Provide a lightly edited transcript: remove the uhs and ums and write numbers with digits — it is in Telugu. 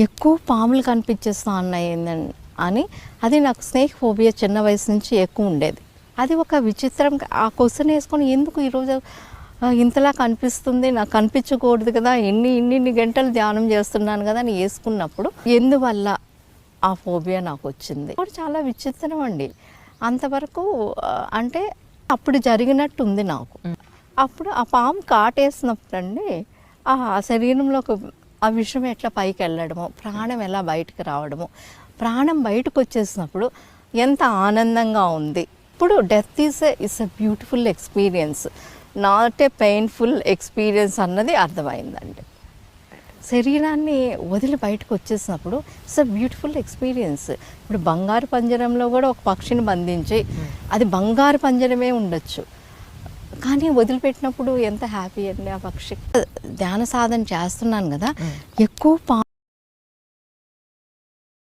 ఎక్కువ పాములు కనిపించేస్తా ఉన్నాయి అని. అది నాకు స్నేక్ ఫోబియా చిన్న వయసు నుంచి ఎక్కువ ఉండేది. అది ఒక విచిత్రం. ఆ క్వశ్చన్ వేసుకొని ఎందుకు ఈరోజు ఇంతలా కనిపిస్తుంది, నాకు కనిపించకూడదు కదా, ఇన్ని గంటలు ధ్యానం చేస్తున్నాను కదా అని వేసుకున్నప్పుడు ఎందువల్ల ఆ ఫోబియా నాకు వచ్చింది కూడా చాలా విచిత్రం అండి. అంతవరకు అంటే అప్పుడు జరిగినట్టు ఉంది నాకు. అప్పుడు ఆ పాము కాటేసినప్పుడు అండి ఆ శరీరంలో ఆ విషయం ఎట్లా పైకి వెళ్ళడము, ప్రాణం ఎలా బయటకు రావడము, ప్రాణం బయటకు వచ్చేసినప్పుడు ఎంత ఆనందంగా ఉంది. ఇప్పుడు death is a beautiful experience, not a painful experience అన్నది అర్థమైందండి. శరీరాన్ని వదిలి బయటకు వచ్చేసినప్పుడు ఇట్స్ ఎ బ్యూటిఫుల్ ఎక్స్పీరియన్స్. ఇప్పుడు బంగారు పంజరంలో కూడా ఒక పక్షిని బంధించి అది బంగారు పంజరమే ఉండొచ్చు, కానీ వదిలిపెట్టినప్పుడు ఎంత హ్యాపీ అండి ఆ పక్షి. ధ్యాన సాధన చేస్తున్నాను కదా, ఎక్కువ